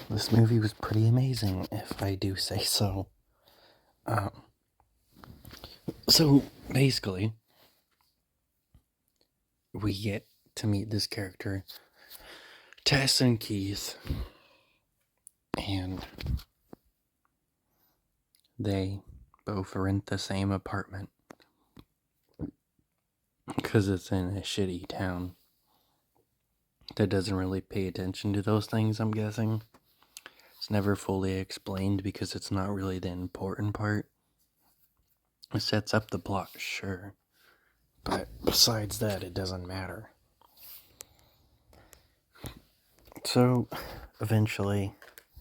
This movie was pretty amazing, if I do say so. Um, so basically, we get to meet this character, Tess and Keith, and they both rent the same apartment because it's in a shitty town that doesn't really pay attention to those things, I'm guessing. It's never fully explained because it's not really the important part. It sets up the plot, sure, but besides that, it doesn't matter. So, eventually,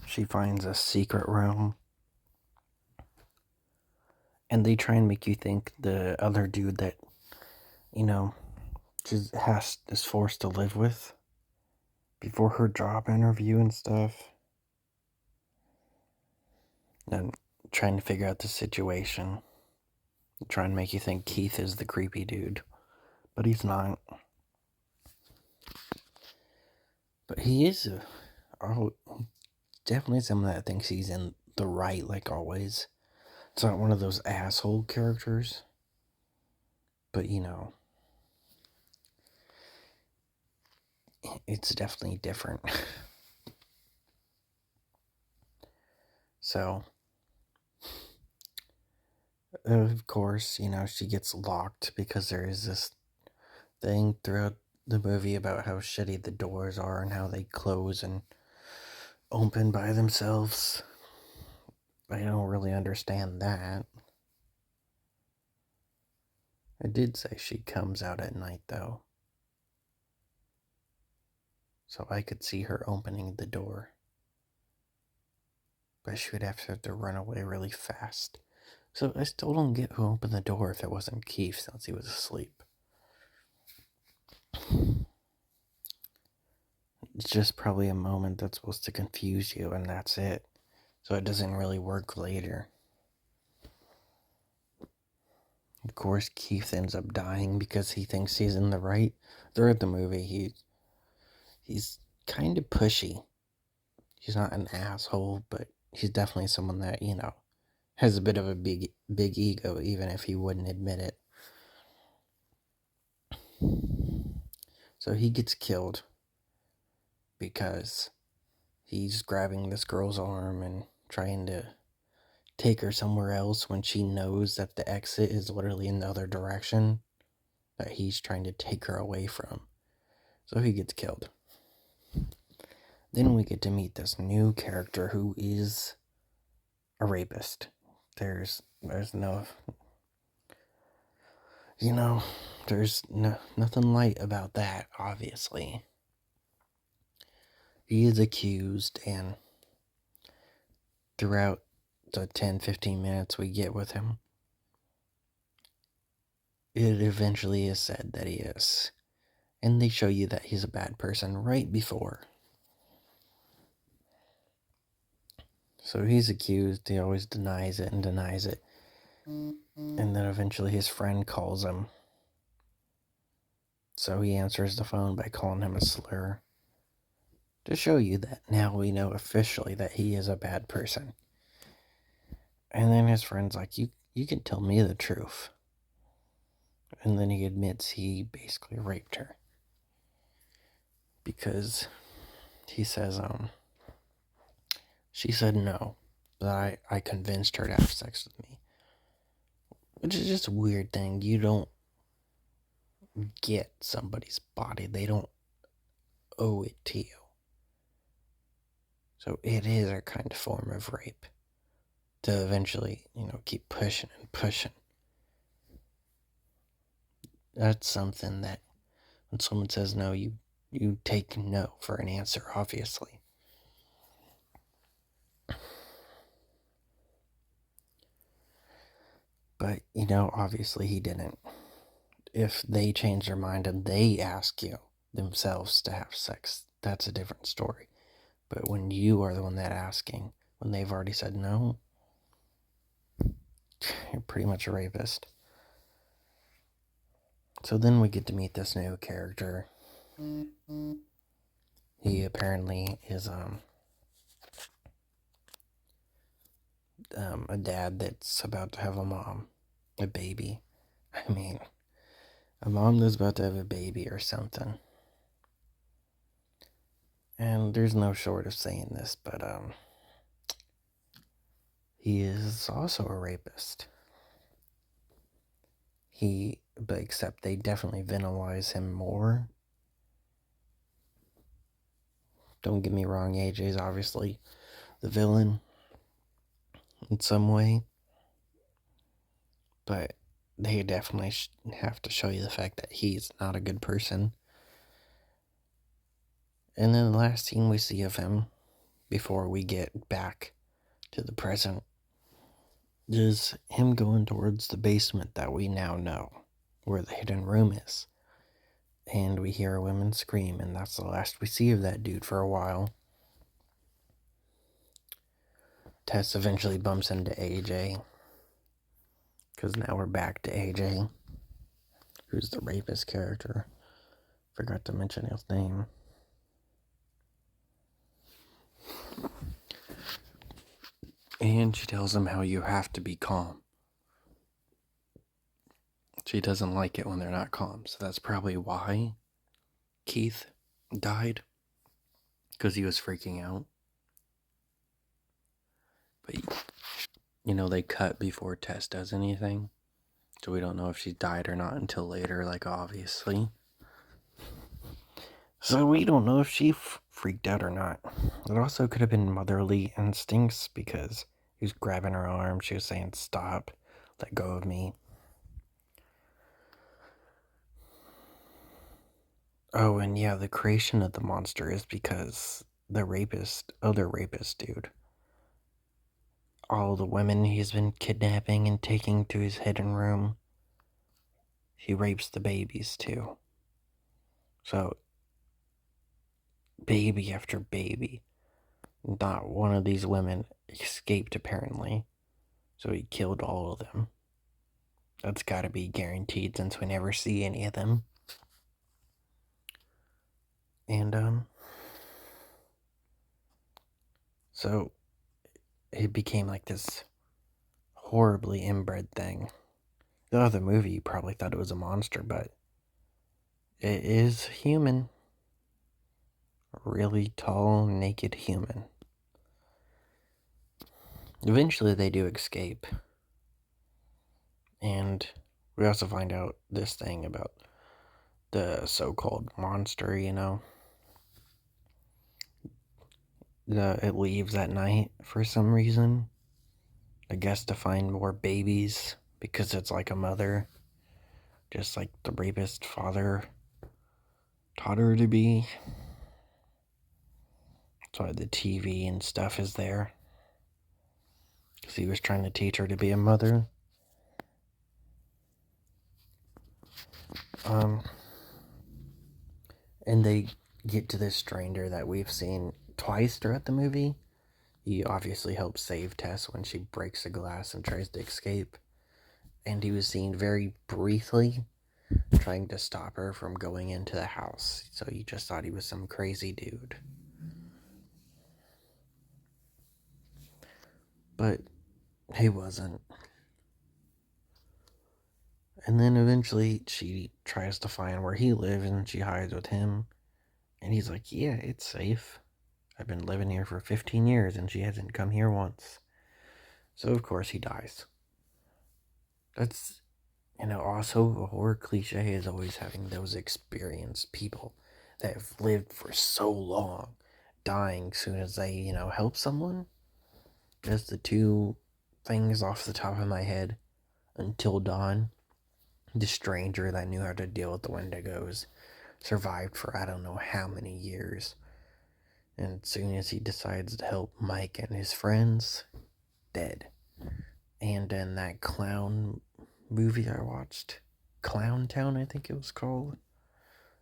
she finds a secret room, and they try and make you think the other dude that, you know, just is forced to live with before her job interview and stuff, and trying to figure out the situation, try and make you think Keith is the creepy dude, but he's not. But he is definitely someone that thinks he's in the right, like always. It's not one of those asshole characters, but it's definitely different. So, of course, she gets locked because there is this thing throughout the movie about how shitty the doors are and how they close and open by themselves. I don't really understand that. I did say she comes out at night, though, so I could see her opening the door. But she would have to run away really fast. So I still don't get who opened the door if it wasn't Keith since he was asleep. It's just probably a moment that's supposed to confuse you, and that's it. So it doesn't really work later. Of course, Keith ends up dying because he thinks he's in the right. Throughout the movie, he's kind of pushy. He's not an asshole, but he's definitely someone that, has a bit of a big ego, even if he wouldn't admit it. So he gets killed because he's grabbing this girl's arm and trying to take her somewhere else when she knows that the exit is literally in the other direction that he's trying to take her away from. So he gets killed. Then we get to meet this new character who is a rapist. There's no, there's nothing light about that, obviously. He is accused, and throughout the 10-15 minutes we get with him, it eventually is said that he is. And they show you that he's a bad person right before. So he's accused, he always denies it and denies it. And then eventually his friend calls him. So he answers the phone by calling him a slur. To show you that now we know officially that he is a bad person. And then his friend's like, you can tell me the truth. And then he admits he basically raped her. Because he says, she said no, but I convinced her to have sex with me. Which is just a weird thing. You don't get somebody's body. They don't owe it to you. So it is a kind of form of rape. To eventually, keep pushing and pushing. That's something that when someone says no, you take no for an answer, obviously. But, obviously he didn't. If they change their mind and they ask you themselves to have sex, that's a different story. But when you are the one that asking, when they've already said no, you're pretty much a rapist. So then we get to meet this new character. He apparently is, a dad that's about to have a baby. I mean, a mom that's about to have a baby or something. And there's no short of saying this, but he is also a rapist. But except they definitely villainize him more. Don't get me wrong, AJ's obviously the villain in some way, but they definitely have to show you the fact that he's not a good person. And then the last scene we see of him before we get back to the present is him going towards the basement that we now know where the hidden room is. And we hear a woman scream, and that's the last we see of that dude for a while. Tess eventually bumps into AJ, because now we're back to AJ, who's the rapist character. Forgot to mention his name. And she tells him how you have to be calm. She doesn't like it when they're not calm, so that's probably why Keith died, because he was freaking out. But, you know, they cut before Tess does anything, so we don't know if she died or not until later, like, obviously. So we don't know if she freaked out or not. It also could have been motherly instincts, because he was grabbing her arm, she was saying, "Stop, let go of me." Oh, and yeah, the creation of the monster is because the other rapist dude, all the women he's been kidnapping and taking to his hidden room, he rapes the babies too. So, baby after baby. Not one of these women escaped, apparently. So he killed all of them. That's gotta be guaranteed since we never see any of them. And, so it became like this horribly inbred thing. The other movie, you probably thought it was a monster, but it is human. A really tall, naked human. Eventually, they do escape. And we also find out this thing about the so-called monster, you know. It leaves at night for some reason. I guess to find more babies, because it's like a mother. Just like the rapist father taught her to be. That's why the TV and stuff is there. Because he was trying to teach her to be a mother. And they get to this stranger that we've seen twice throughout the movie. He obviously helps save Tess when she breaks the glass and tries to escape. And he was seen very briefly trying to stop her from going into the house. So you just thought he was some crazy dude. But he wasn't. And then eventually she tries to find where he lives and she hides with him. And he's like, "Yeah, it's safe. I've been living here for 15 years and she hasn't come here once." So of course he dies. That's, also a horror cliche is always having those experienced people that have lived for so long dying soon as they, help someone. Just the two things off the top of my head. Until Dawn, the stranger that knew how to deal with the Wendigos, survived for I don't know how many years. And as soon as he decides to help Mike and his friends, dead. And in that clown movie I watched, Clown Town, I think it was called,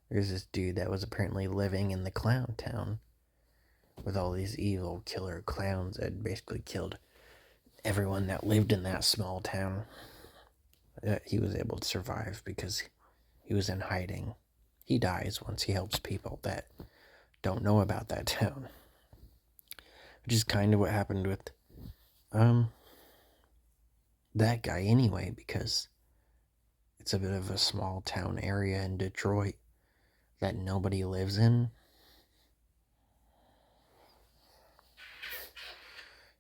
there's this dude that was apparently living in the clown town with all these evil killer clowns that basically killed everyone that lived in that small town. He was able to survive because he was in hiding. He dies once he helps people that don't know about that town. Which is kind of what happened with that guy anyway, because it's a bit of a small town area in Detroit that nobody lives in.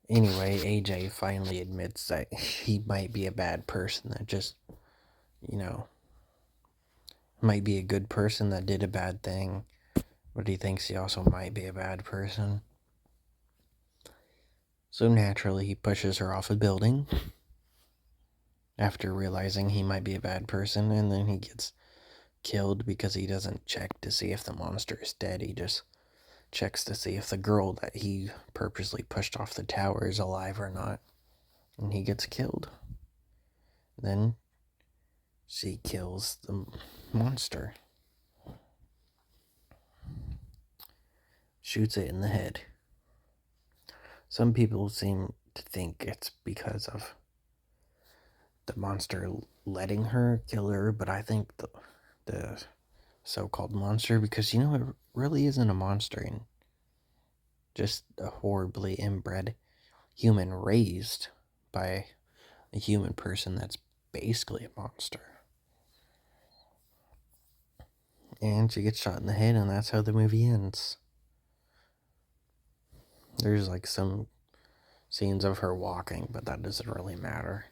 Anyway, AJ finally admits that he might be a bad person that just, you know, might be a good person that did a bad thing, but he thinks he also might be a bad person. So naturally, he pushes her off a building after realizing he might be a bad person, and then he gets killed because he doesn't check to see if the monster is dead. He just checks to see if the girl that he purposely pushed off the tower is alive or not. And he gets killed. Then she kills the monster. Shoots it in the head. Some people seem to think it's because of the monster letting her kill her, but I think the so-called monster, because it really isn't a monster, and just a horribly inbred human raised by a human person that's basically a monster. And she gets shot in the head, and that's how the movie ends. There's like some scenes of her walking, but that doesn't really matter.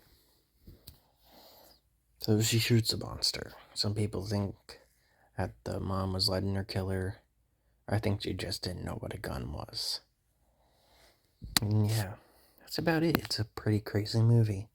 So she shoots the monster. Some people think that the mom was letting her kill her. I think she just didn't know what a gun was. And yeah, that's about it. It's a pretty crazy movie.